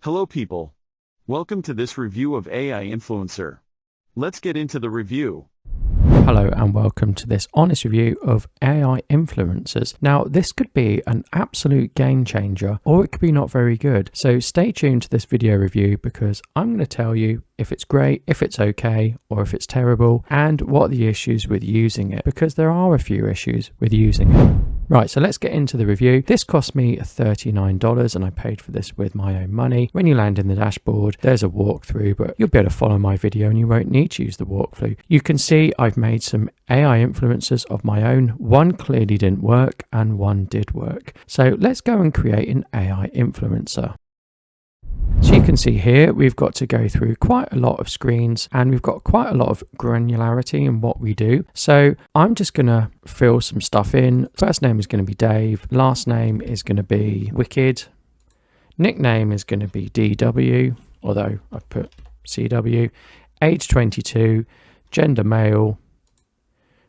Hello people. Welcome to this review of AI Influencer. Let's get into the review. Hello and welcome to this honest review of AI influencers. Now this could be an absolute game changer or it could be not very good. So stay tuned to this video review because I'm going to tell you if it's great, if it's okay, or if it's terrible, and what are the issues with using it, because there are a few issues with using it. Right, so let's get into the review. This cost me $39 and I paid for this with my own money. When you land in the dashboard, there's a walkthrough, but you'll be able to follow my video and you won't need to use the walkthrough. You can see I've made some AI influencers of my own. One clearly didn't work and one did work. So let's go and create an AI influencer. So you can see here, we've got to go through quite a lot of screens and we've got quite a lot of granularity in what we do. So I'm just going to fill some stuff in. First name is going to be Dave. Last name is going to be Wicked. Nickname is going to be DW, although I've put CW. Age 22. Gender male.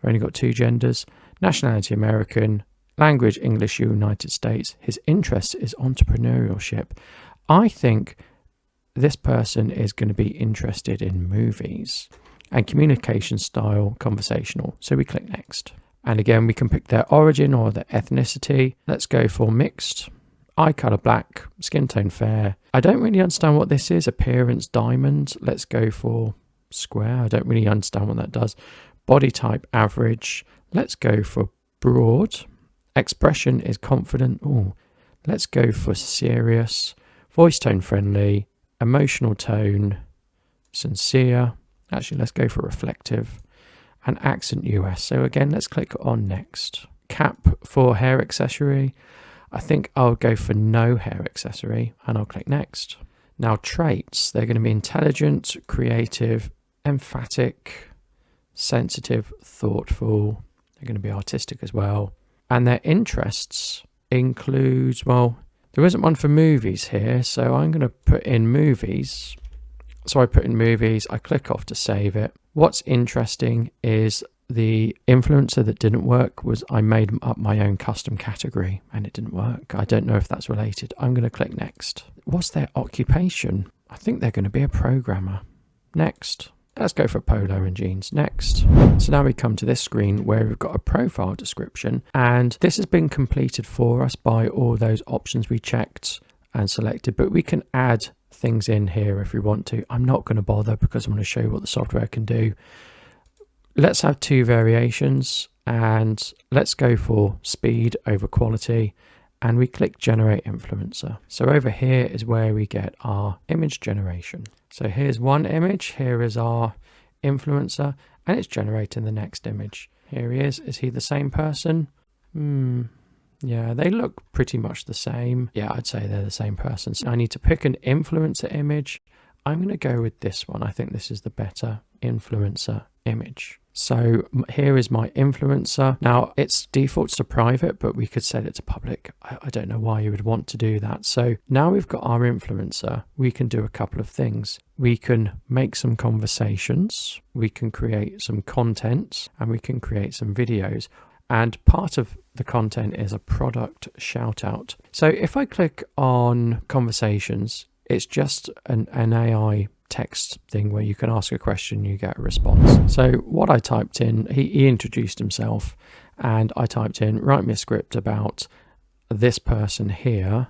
We've only got two genders. Nationality American. Language English, United States. His interest is entrepreneurship. I think this person is going to be interested in movies, and communication style conversational. So we click next. And again, we can pick their origin or their ethnicity. Let's go for mixed, eye color black, skin tone fair. I don't really understand what this is. Appearance diamond. Let's go for square. I don't really understand what that does. Body type average. Let's go for broad. Expression is confident. Oh, let's go for serious. Voice tone friendly, emotional tone, sincere. Actually, let's go for reflective, and accent US. So again, let's click on next. Cap for hair accessory. I think I'll go for no hair accessory and I'll click next. Now traits, they're going to be intelligent, creative, emphatic, sensitive, thoughtful. They're going to be artistic as well. And their interests include, well, there isn't one for movies here, so I'm going to put in movies. So I put in movies, I click off to save it. What's interesting is the influencer that didn't work was I made up my own custom category and it didn't work. I don't know if that's related. I'm going to click next. What's their occupation? I think they're going to be a programmer. Next. Let's go for polo and jeans. Next. So now we come to this screen where we've got a profile description, and this has been completed for us by all those options we checked and selected, but we can add things in here if we want to. I'm not going to bother because I'm going to show you what the software can do. Let's have two variations and let's go for speed over quality, and we click generate influencer. So over here is where we get our image generation. So here's one image, here is our influencer, and it's generating the next image. Here he is. Is he the same person? Yeah, they look pretty much the same. Yeah, I'd say they're the same person. So I need to pick an influencer image. I'm going to go with this one. I think this is the better influencer image. So here is my influencer. Now it's defaults to private, but we could set it to public. I don't know why you would want to do that. So now we've got our influencer. We can do a couple of things. We can make some conversations. We can create some content and we can create some videos. And part of the content is a product shout out. So if I click on conversations, it's just an AI text thing where you can ask a question, you get a response. So what I typed in, he introduced himself, and I typed in, write me a script about this person here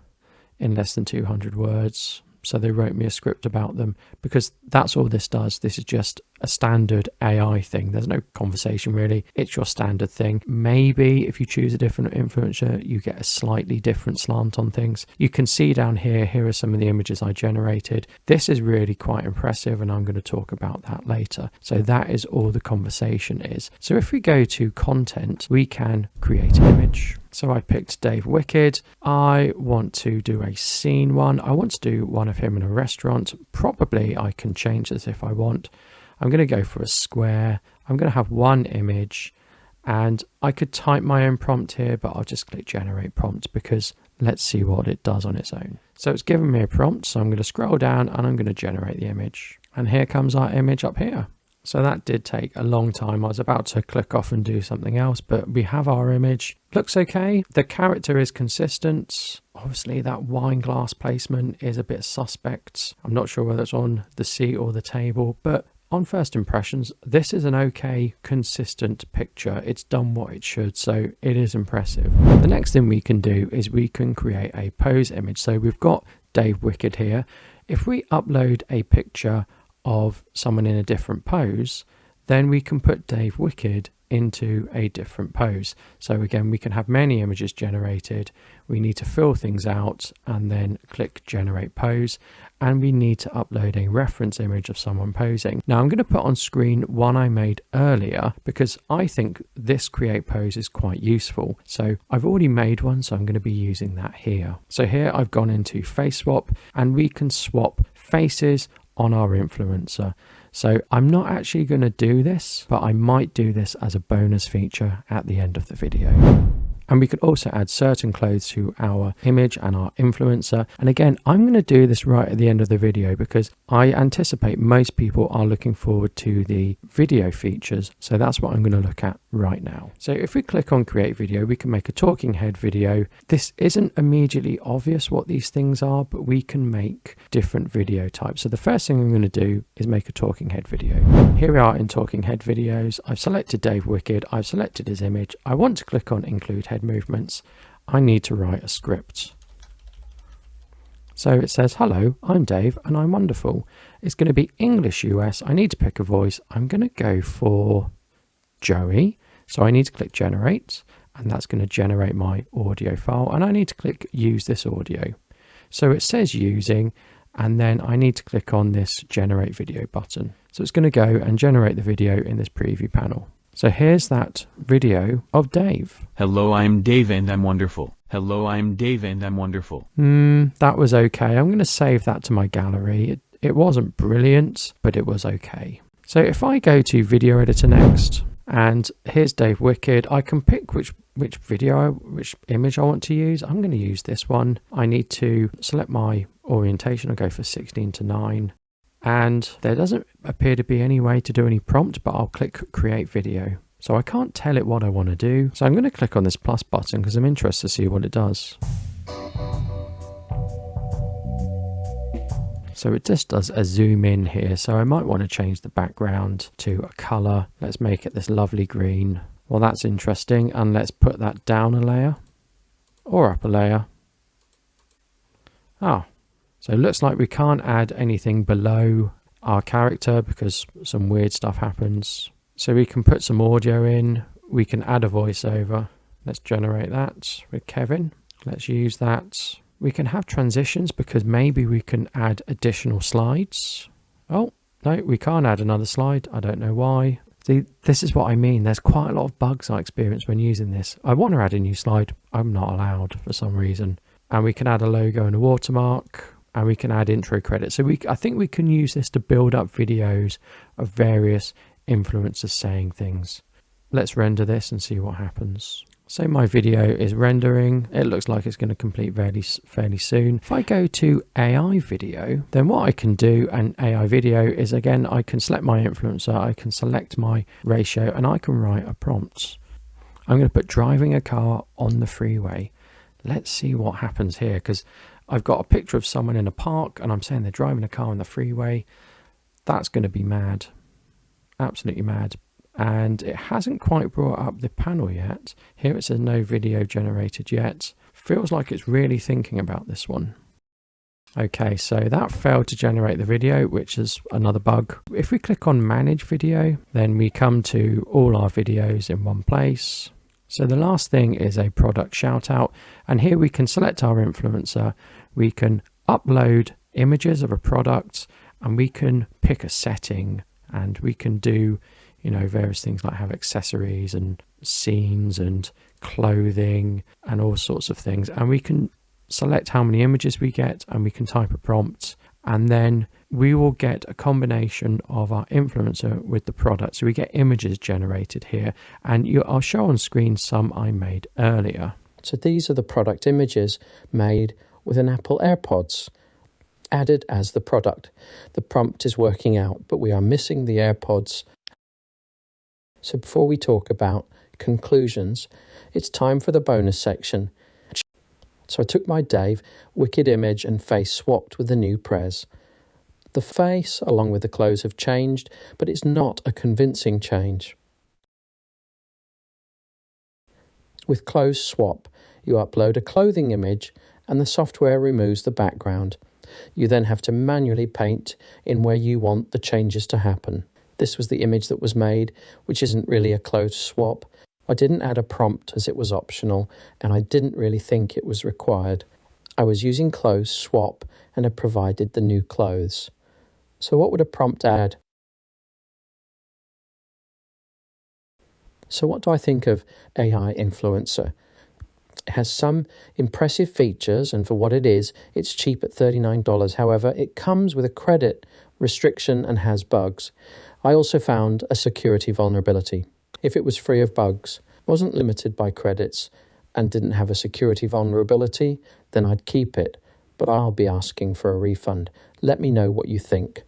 in less than 200 words. So they wrote me a script about them because that's all this does. This is just a standard AI thing. There's no conversation really. It's your standard thing. Maybe if you choose a different influencer, you get a slightly different slant on things. You can see down here, here are some of the images I generated. This is really quite impressive and I'm going to talk about that later. So that is all the conversation is. So if we go to content, we can create an image. So I picked Dave Wicked. I want to do a scene one. I want to do one of him in a restaurant. Probably I can change this if I want. I'm going to go for a square. I'm going to have one image and I could type my own prompt here, but I'll just click generate prompt because let's see what it does on its own. So it's given me a prompt. So I'm going to scroll down and I'm going to generate the image. And here comes our image up here. So that did take a long time. I was about to click off and do something else, but we have our image. Looks okay. The character is consistent. Obviously that wine glass placement is a bit suspect. I'm not sure whether it's on the seat or the table, but on first impressions, this is an okay, consistent picture. It's done what it should, so it is impressive. The next thing we can do is we can create a pose image. So we've got Dave Wicked here. If we upload a picture of someone in a different pose, then we can put Dave Wicked into a different pose. So again, we can have many images generated. We need to fill things out and then click generate pose, and we need to upload a reference image of someone posing. Now I'm going to put on screen one I made earlier because I think this create pose is quite useful. So I've already made one, so I'm going to be using that here. So here I've gone into face swap, and we can swap faces on our influencer. So I'm not actually going to do this, but I might do this as a bonus feature at the end of the video. And we could also add certain clothes to our image and our influencer. And again, I'm going to do this right at the end of the video because I anticipate most people are looking forward to the video features. So that's what I'm going to look at right now. So if we click on create video, we can make a talking head video. This isn't immediately obvious what these things are, but we can make different video types. So the first thing I'm going to do is make a talking head video. Here we are in talking head videos. I've selected Dave Wicked. I've selected his image. I want to click on include head movements. I need to write a script. So it says, hello, I'm Dave and I'm wonderful. It's going to be English US. I need to pick a voice. I'm going to go for Joey. So I need to click generate, and that's going to generate my audio file, and I need to click use this audio. So it says using, and then I need to click on this generate video button. So it's going to go and generate the video in this preview panel. So here's that video of Dave. Hello, I'm Dave and I'm wonderful. Hello, I'm Dave and I'm wonderful. That was okay. I'm going to save that to my gallery. It wasn't brilliant, but it was okay. So if I go to video editor next, and here's Dave Wicked, I can pick which image I want to use. I'm going to use this one. I need to select my orientation. I'll go for 16:9. And there doesn't appear to be any way to do any prompt, but I'll click create video. So I can't tell it what I want to do. So I'm going to click on this plus button because I'm interested to see what it does. So it just does a zoom in here. So I might want to change the background to a color. Let's make it this lovely green. Well, that's interesting. And let's put that down a layer or up a layer. Oh. So it looks like we can't add anything below our character because some weird stuff happens. So we can put some audio in. We can add a voiceover. Let's generate that with Kevin. Let's use that. We can have transitions because maybe we can add additional slides. Oh, no, we can't add another slide. I don't know why. See, this is what I mean. There's quite a lot of bugs I experience when using this. I want to add a new slide. I'm not allowed for some reason. And we can add a logo and a watermark. And we can add intro credits. So I think we can use this to build up videos of various influencers saying things. Let's render this and see what happens. So my video is rendering. It looks like it's going to complete fairly soon. If I go to AI video, then what I can do in AI video is, again, I can select my influencer, I can select my ratio, and I can write a prompt. I'm going to put driving a car on the freeway. Let's see what happens here, because I've got a picture of someone in a park and I'm saying they're driving a car on the freeway. That's going to be mad. Absolutely mad. And it hasn't quite brought up the panel yet. Here it says no video generated yet. Feels like it's really thinking about this one. Okay, so that failed to generate the video, which is another bug. If we click on manage video, then we come to all our videos in one place. So the last thing is a product shout out, and here we can select our influencer, we can upload images of a product, and we can pick a setting, and we can do, you know, various things like have accessories and scenes and clothing and all sorts of things, and we can select how many images we get, and we can type a prompt, and then we will get a combination of our influencer with the product. So we get images generated here, and I'll show on screen some I made earlier. So these are the product images made with an Apple AirPods added as the product. The prompt is working out, but we are missing the AirPods So before we talk about conclusions, it's time for the bonus section. So I took my Dave Wicked image and face swapped with the new Prez. The face along with the clothes have changed, but it's not a convincing change. With clothes swap, you upload a clothing image and the software removes the background. You then have to manually paint in where you want the changes to happen. This was the image that was made, which isn't really a clothes swap. I didn't add a prompt as it was optional, and I didn't really think it was required. I was using clothes swap and had provided the new clothes. So what would a prompt add? So what do I think of AI Influencer? It has some impressive features, and for what it is, it's cheap at $39. However, it comes with a credit restriction and has bugs. I also found a security vulnerability. If it was free of bugs, wasn't limited by credits, and didn't have a security vulnerability, then I'd keep it, but I'll be asking for a refund. Let me know what you think.